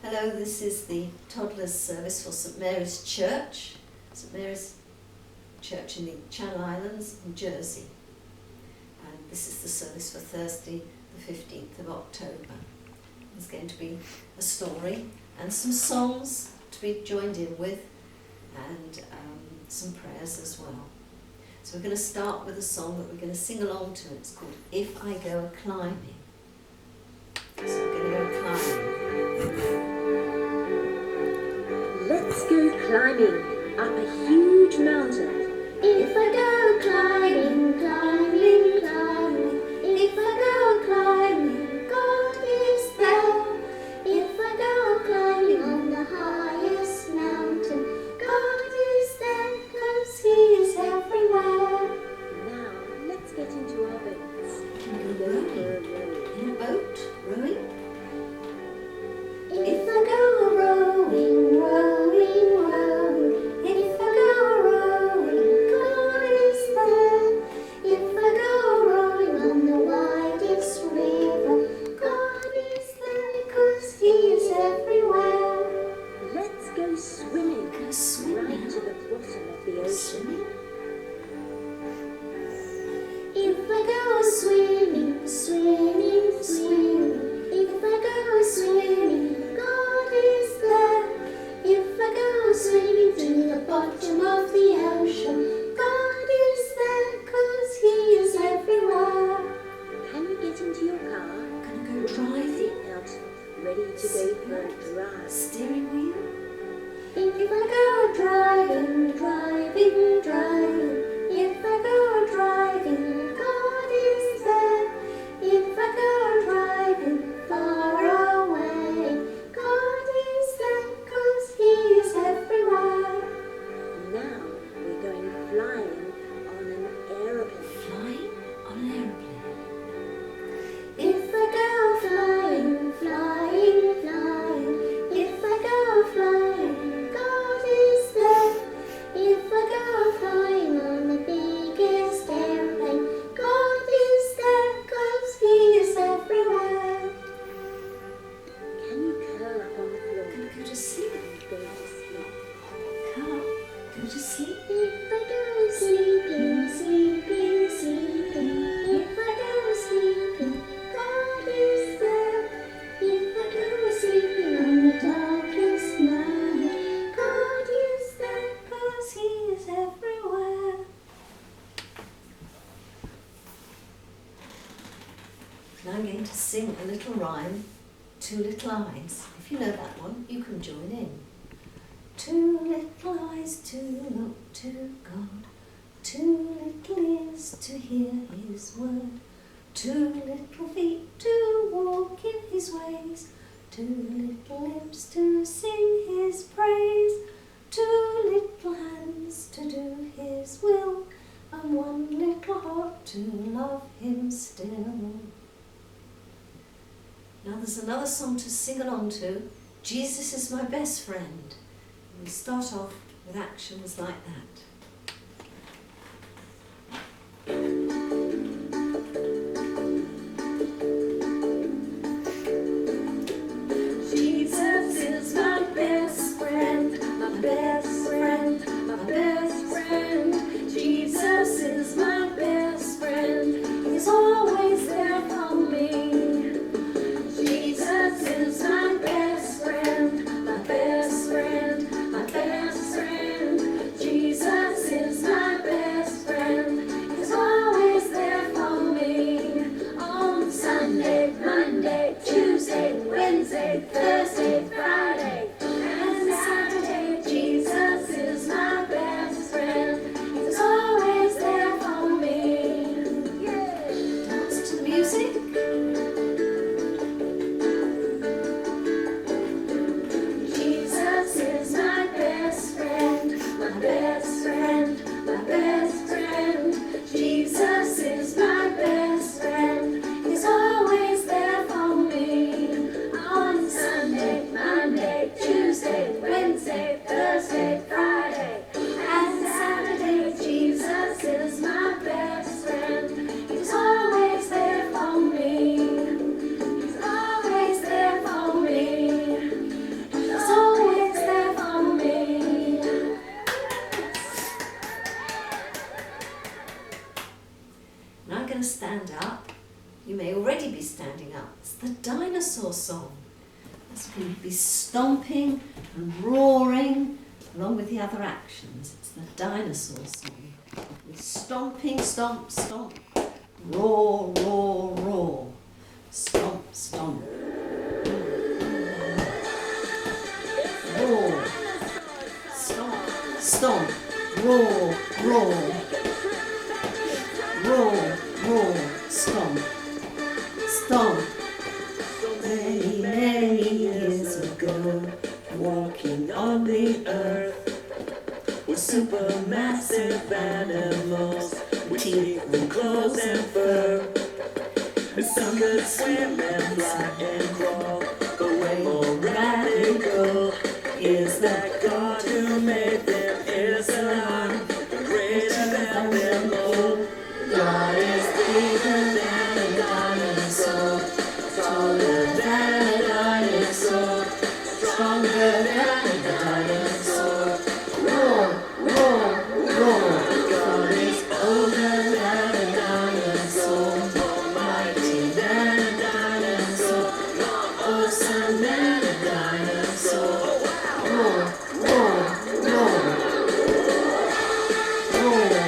Hello, this is the Toddlers service for St Mary's Church. St Mary's Church in the Channel Islands in Jersey. And this is the service for Thursday the 15th of October. There's going to be a story and some songs to be joined in with and some prayers as well. So we're going to start with a song that we're going to sing along to. It's called If I Go A-Climbing. So we're going to go climbing. Let's go climbing up a huge mountain. If I go climbing, climbing, climbing. If I go climbing, God is there. If I go climbing on the highest mountain, God is there, 'cause He is everywhere. Now, let's get into our boats. And go rowing. In a boat, rowing. If I go rowing, rowing, rowing. If I go rowing, God is there. If I go rowing on the widest river, God is there, 'cause He is everywhere. Let's go swimming Go swimming. right to the bottom of the ocean. Swimming. If I go swimming, swimming, swimming. If I go swimming, God is there. If I go swimming to the bottom of the ocean, God is there, 'cause He is everywhere. Can you get into your car? Gonna go driving. Out, ready to go for a drive. Steering wheel. If I go driving, driving, driving. If I go driving, God is there. If I go driving far away, God is there, 'cause He is everywhere. Now we're going flying on an aeroplane. Flying on an aeroplane. If I go flying, flying, flying. If I go flying, God is there. If I go flying on the biggest airplane, God is there, 'cause He is everywhere. Can you curl up on the floor Gonna go to sleep. and go to sleep? Curl up. Go to sleep. If I go sleeping, sleeping, sleeping. If I go sleeping, God is there. If I go sleeping on the darkest night, God is there, 'cause He is everywhere. Now I'm going to sing a little rhyme, Two Little Eyes. If you know that one, you can join in. Two little eyes to look to God, two little ears to hear His word, two little feet to walk in His ways, two little lips to sing His praise, two little hands to do His will, and one little heart to love Him still. Now there's another song to sing along to, Jesus is my best friend. We start off with actions like that. Jesus is my best friend, my best friend, my best friend. Jesus is my best friend, He's always there for me. Jesus is my best friend, my best friend, my best friend. Jesus is my best friend, He's always there for me. On Sunday, Monday, Tuesday, Wednesday, Thursday, Friday, and Saturday, Jesus is my best friend, He's always there for me. Dance to the music. Jesus is my best friend, my best friend, my best friend. Jesus is my best friend, He's always there for me. On Sunday, already be standing up. It's the dinosaur song. That's going to be stomping and roaring along with the other actions. It's the dinosaur song. With stomping, stomp, stomp, roar, roar, roar. Stomp, stomp. Roar. Stomp, stomp. Roar, roar. Roar, roar. Stomp. Stomp. Many, many years ago, walking on the earth were supermassive animals with teeth and claws and fur. And some could swim and fly and crawl, but way more radical is that God who made them is alive, greater than them all. God is bigger than a dinosaur, taller than a dinosaur, stronger than a dinosaur. Roar, roar, roar. God is older than a dinosaur, more mighty than a dinosaur, more awesome than a dinosaur. Roar, roar, roar. Roar.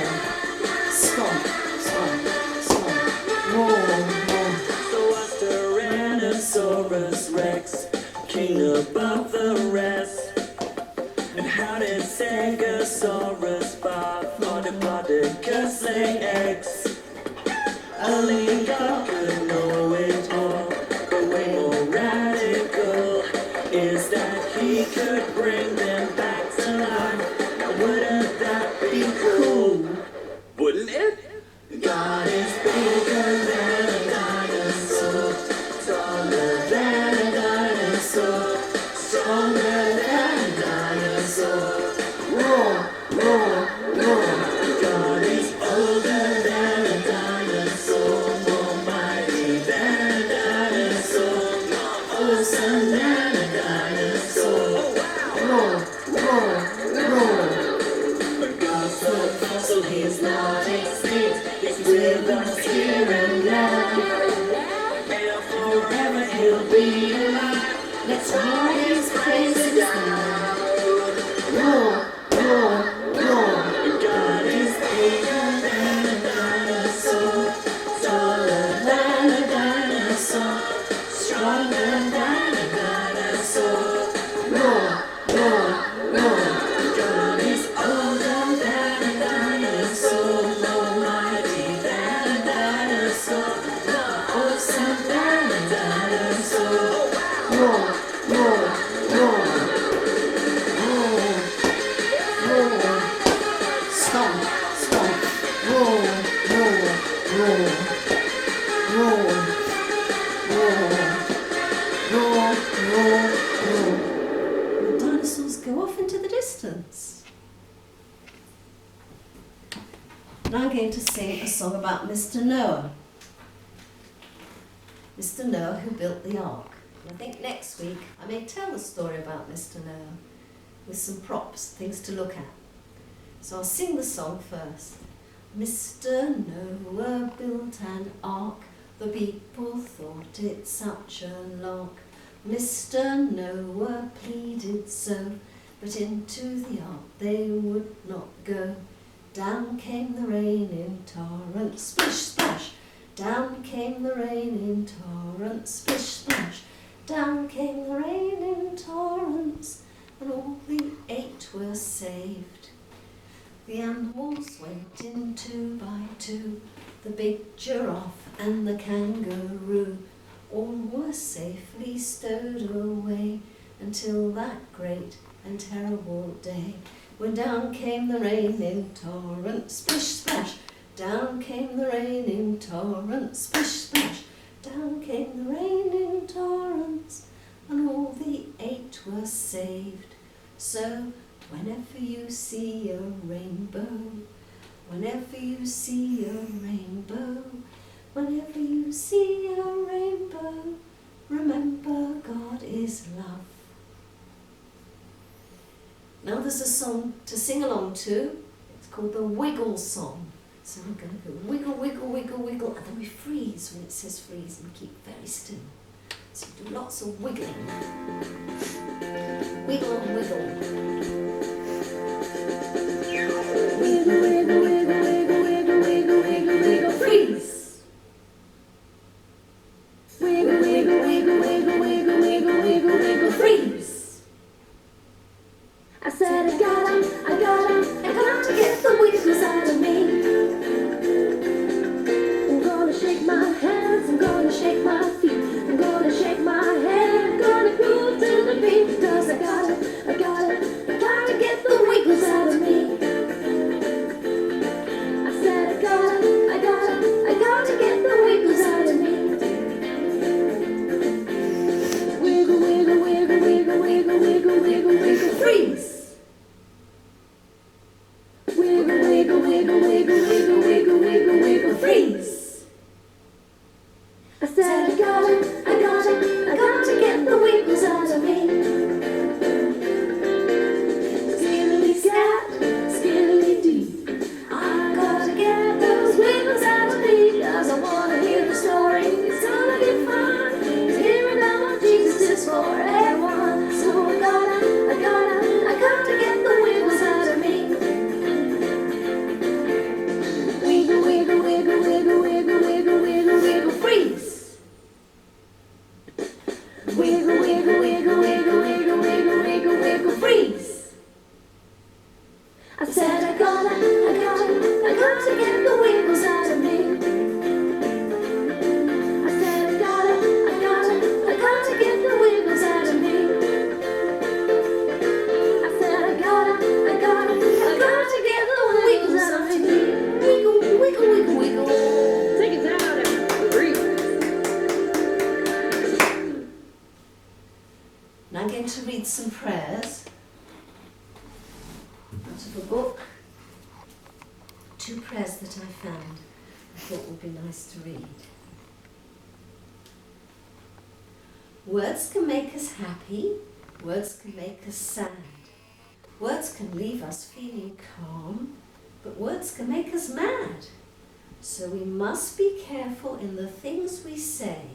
Stomp, stomp, stomp. Roar, roar. So was Tyrannosaurus Rex, king above the rest. And how did Stegosaurus far for the Diplodocus lay eggs? Only God could know it all, but way more radical is that he could bring them back to life. Wouldn't that be cool? Wouldn't it? God is bigger than a dinosaur, taller than a dinosaur, stronger than a dinosaur. Roar, roar, roar. God is older than a dinosaur, more mighty than a dinosaur, more awesome than a dinosaur. Roar, roar, roar. God's the fossil, he's not extinct. He's with us here and now. And forever he'll be alive. Let's roar his praises now. Roar, roar, roar. God is bigger than a dinosaur, taller than a dinosaur, stronger than a dinosaur. Roar, roar, roar. God is older than a dinosaur, more mighty than a dinosaur, more awesome than a dinosaur. Roar, roar, roar. Roar, roar. Stomp, stomp. Roar, roar, roar. Roar, roar. Roar, roar, roar. The dinosaurs go off into the distance. Now I'm going to sing a song about Mr. Noah. Mr. Noah who built the ark. And I think next week I may tell the story about Mr. Noah with some props, things to look at. So I'll sing the song first. Mr. Noah built an ark, the people thought it such a lark. Mr. Noah pleaded so, but into the ark they would not go. Down came the rain in torrents, splish splash. Down came the rain in torrents, splish splash. Down came the rain in torrents, and all the 8 were saved. The animals went in 2 by 2, the big giraffe and the kangaroo. All were safely stowed away until that great and terrible day, when down came the rain in torrents, splish splash. Down came the rain in torrents, splish splash. Down came the rain in torrents, and all the 8 were saved. So whenever you see a rainbow, whenever you see a rainbow, whenever you see a rainbow, remember God is love. Now there's a song to sing along to. It's called the Wiggle Song. So we're going to go wiggle, wiggle, wiggle, wiggle, and then we freeze when it says freeze and keep very still. So do lots of wiggling. Wiggle, wiggle. Wiggle, wiggle, wiggle, wiggle, wiggle, wiggle, wiggle, wiggle, freeze. Wiggle, wiggle, wiggle, wiggle, wiggle, wiggle, wiggle, wiggle, freeze. I said I gotta get the wiggles out of me. I'm gonna shake my hands, I'm gonna shake my feet, I'm gonna shake my head, I'm gonna groove to the beat, because I gotta get the wiggles out of me. I said I gotta get the wiggles out of me. Wiggle, wiggle, wiggle, wiggle, wiggle, wiggle, wiggle, wiggle, Freeze. wiggle, wiggle, wiggle, wiggle, wiggle, wiggle, wiggle, wiggle, Freeze. I said I gotta get the wiggles out of me. Skillily scat, skillily dee. I gotta get those wiggles out of me, 'cause I wanna hear the story. It's gonna be fun. Hearing about Jesus is for everyone. So I gotta get the wiggles out of me. Wiggle, wiggle, wiggle, wiggle, wiggle, wiggle, wiggle, wiggle, Freeze. wiggle, wiggle, wiggle, wiggle, wiggle, wiggle, wiggle, wiggle, Freeze. I said I gotta get the wiggles out of me. I said I gotta get the wiggles out of me. I said I gotta get the wiggles out of me. Wiggle, wiggle, wiggle, wiggle. Take it down and breathe. Now I'm going to read some prayers out of a book. 2 prayers that I found I thought would be nice to read. Words can make us happy, words can make us sad. Words can leave us feeling calm, but words can make us mad. So we must be careful in the things we say.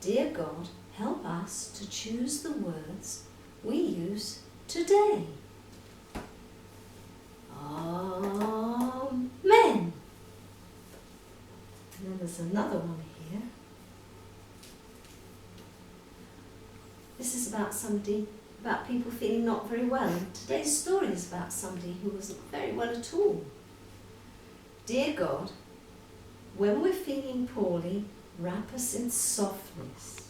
Dear God, help us to choose the words we use today. Amen. And then there's another one here. This is about people feeling not very well. And today's story is about somebody who wasn't very well at all. Dear God, when we're feeling poorly, wrap us in softness.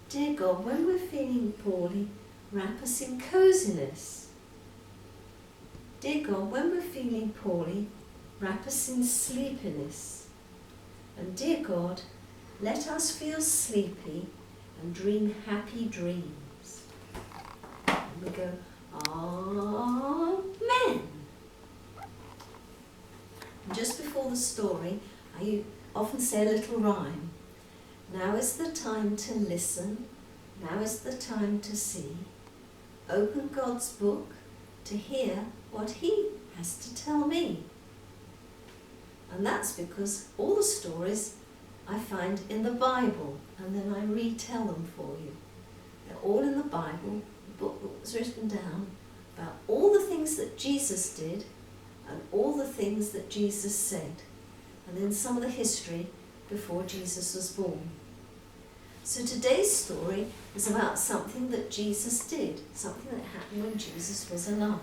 Dear God, when we're feeling poorly, wrap us in coziness. Dear God, when we're feeling poorly, wrap us in sleepiness. And dear God, let us feel sleepy and dream happy dreams. And we go, Amen. And just before the story, I often say a little rhyme. Now is the time to listen, now is the time to see. Open God's book to hear what He has to tell me. And that's because all the stories I find in the Bible, and then I retell them for you. They're all in the Bible, the book that was written down about all the things that Jesus did and all the things that Jesus said, and then some of the history before Jesus was born. So today's story is about something that Jesus did, something that happened when Jesus was alive.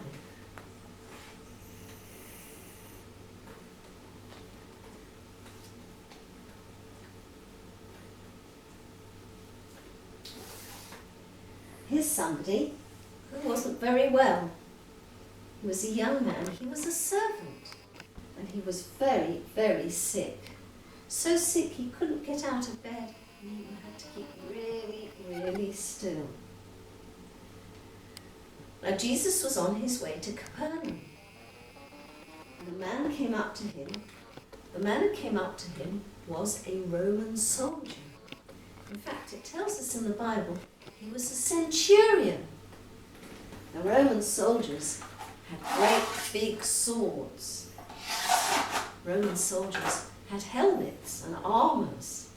Here's somebody who wasn't very well. He was a young man, he was a servant, and he was very, very sick. So sick he couldn't get out of bed, and he had to keep really, really still. Now Jesus was on his way to Capernaum, and the man came up to him. The man who came up to him was a Roman soldier. In fact, it tells us in the Bible he was a centurion. The Roman soldiers had great big swords. Roman soldiers had helmets and armours.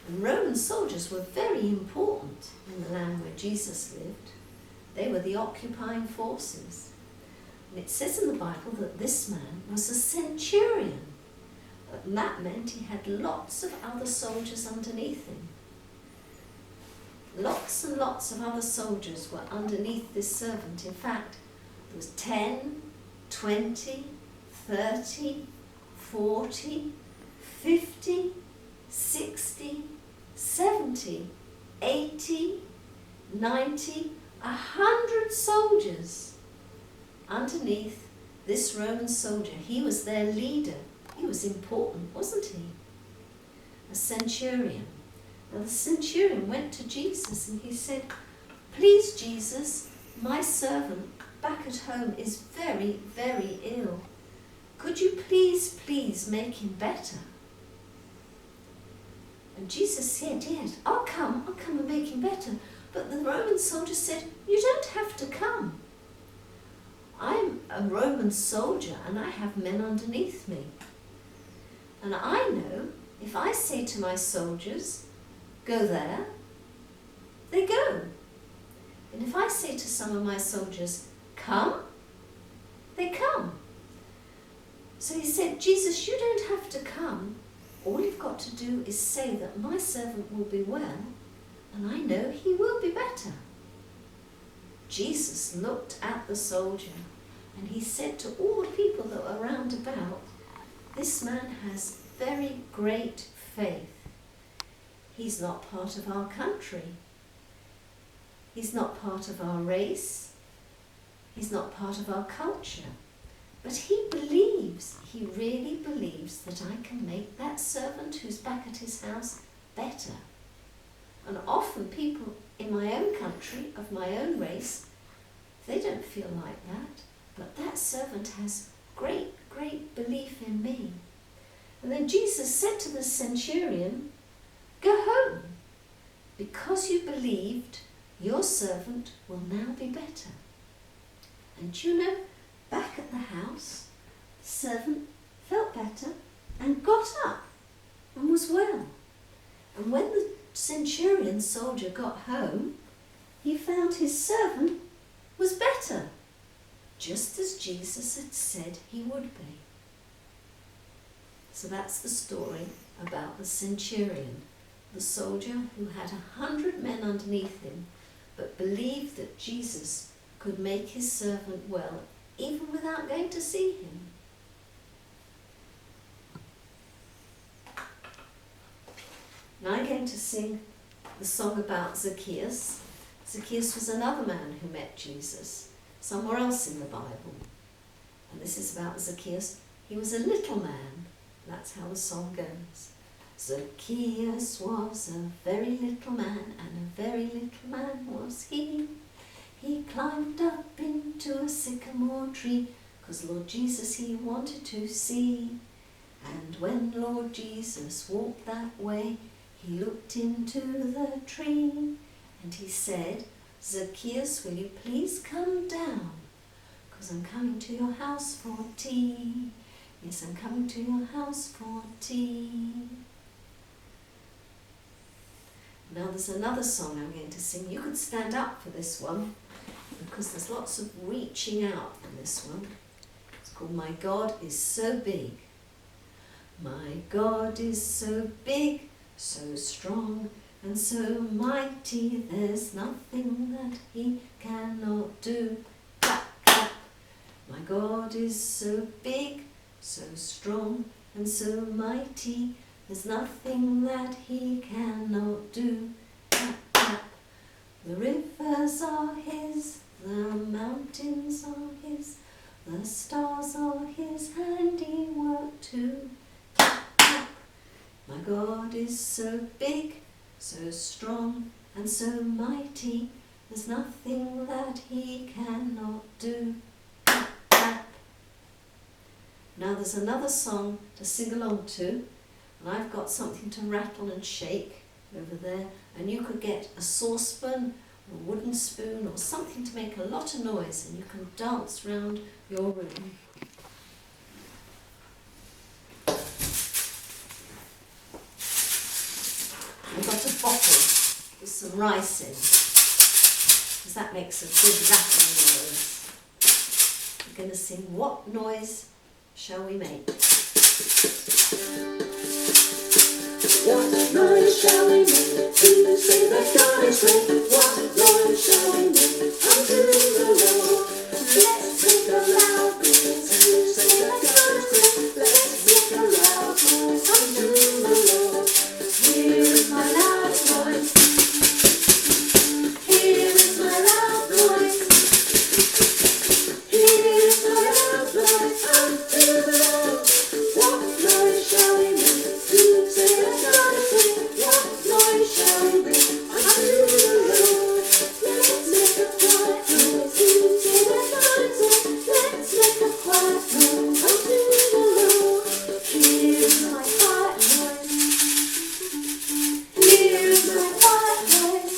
And Roman soldiers were very important in the land where Jesus lived. They were the occupying forces. And it says in the Bible that this man was a centurion. And that meant he had lots of other soldiers underneath him. Lots and lots of other soldiers were underneath this servant. In fact, there was 10, 20, 30, 40, 50, 60, 70, 80, 90, 100 soldiers underneath this Roman soldier. He was their leader. He was important, wasn't he? A centurion. Now the centurion went to Jesus and he said, "Please, Jesus, my servant back at home is very, very ill. Could you please make him better?" And Jesus said, "Yes, I'll come and make him better." But the Roman soldier said, "You don't have to come. I'm a Roman soldier and I have men underneath me. And I know if I say to my soldiers, 'Go there,' they go. And if I say to some of my soldiers, 'Come,' they come." So he said, "Jesus, you don't have to come. All you've got to do is say that my servant will be well, and I know he will be better." Jesus looked at the soldier and he said to all the people that were round about, "This man has very great faith. He's not part of our country. He's not part of our race. He's not part of our culture. But he really believes that I can make that servant who's back at his house better." And often people in my own country, of my own race, they don't feel like that. But that servant has great, great belief in me. And then Jesus said to the centurion, "Go home. Because you believed, your servant will now be better." And you know, back at the house, the servant felt better and got up and was well. And when the centurion soldier got home, he found his servant was better, just as Jesus had said he would be. So that's the story about the centurion, the soldier who had 100 men underneath him, but believed that Jesus could make his servant well, even without going to see him. Now I'm going to sing the song about Zacchaeus. Zacchaeus was another man who met Jesus somewhere else in the Bible. And this is about Zacchaeus. He was a little man. That's how the song goes. Zacchaeus was a very little man, and a very little man was he. He climbed up into a sycamore tree, 'cause Lord Jesus he wanted to see. And when Lord Jesus walked that way, he looked into the tree, and he said, "Zacchaeus, will you please come down? 'Cause I'm coming to your house for tea. Yes, I'm coming to your house for tea." Now there's another song I'm going to sing. You could stand up for this one, because there's lots of reaching out in this one. It's called "My God is So Big." My God is so big, so strong, and so mighty, there's nothing that he cannot do. Clap, clap. My God is so big, so strong, and so mighty, there's nothing that he cannot do. Clap, clap. The rivers are his, the mountains are his, the stars are his handiwork too. Clap, clap. My God is so big, so strong, and so mighty, there's nothing that he cannot do. Clap, clap. Now there's another song to sing along to, and I've got something to rattle and shake over there, and you could get a saucepan, a wooden spoon, or something to make a lot of noise, and you can dance round your room. I've got a bottle with some rice in, because that makes a good rattling noise. We're going to sing What Noise Shall We Make? What noise shall we make to say that God is great? What noise shall we make unto the Lord? Let's make a loud noise to say that God is great. Let's make a loud noise unto the Lord. Here is my loud noise. Here is my loud noise. Here is my loud noise unto the Lord. What noise shall we make to say that God is great? What noise shall we make unto the Lord? Let's make a quiet noise to say that God is great. Let's make a quiet noise unto the Lord. Here is my quiet noise. Here is my quiet noise.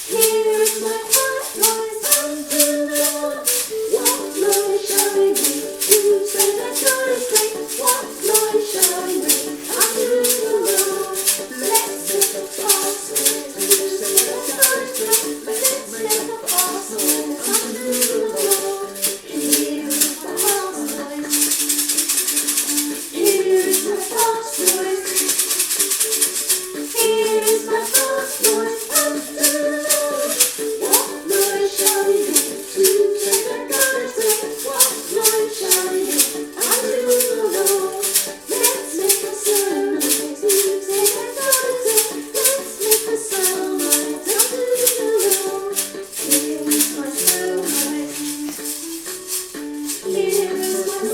Here is my quiet noise unto the Lord. What noise shall we make to say that God is great? What noise shall we make unto the Lord? Let's make a fast noise to say that God is great. Let's make a fast noise unto the Lord. Here is my fast noise. Here is my fast noise. Here is my fast noise unto the Lord. What noise shall we make to say that God is great? What noise shall we make unto the Lord? Let's make a sound noise to say that God is great. Let's make a sound noise unto the Lord. Here is my sound noise. Here is my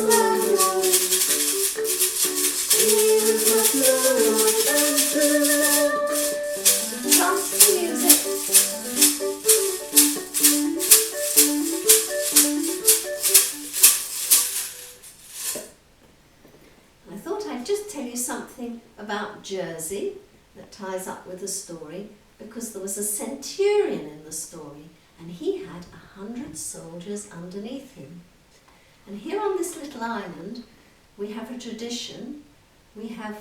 sound noise. Here is my sound noise unto the Lord. Trust the music. I thought I'd just tell you something about Jersey that ties up with the story, because there was a centurion in the story and he had 100 soldiers underneath him. And here on this little island we have a tradition. We have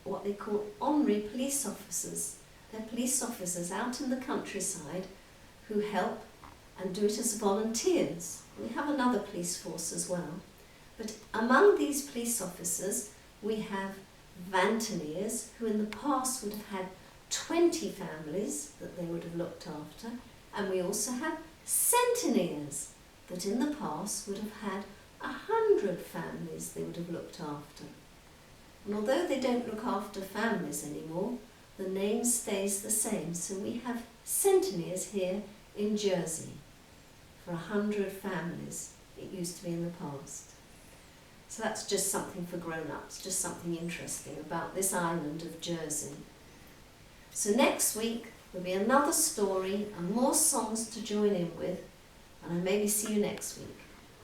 what they call honorary police officers. They're police officers out in the countryside who help and do it as volunteers. We have another police force as well. But among these police officers, we have vanteniers, who in the past would have had 20 families that they would have looked after. And we also have centeniers, that in the past would have had 100 families they would have looked after. And although they don't look after families anymore, the name stays the same. So we have centeniers here in Jersey for 100 families. It used to be in the past. So that's just something for grown-ups, just something interesting about this island of Jersey. So next week there'll be another story and more songs to join in with, and I'll maybe see you next week.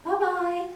Bye-bye!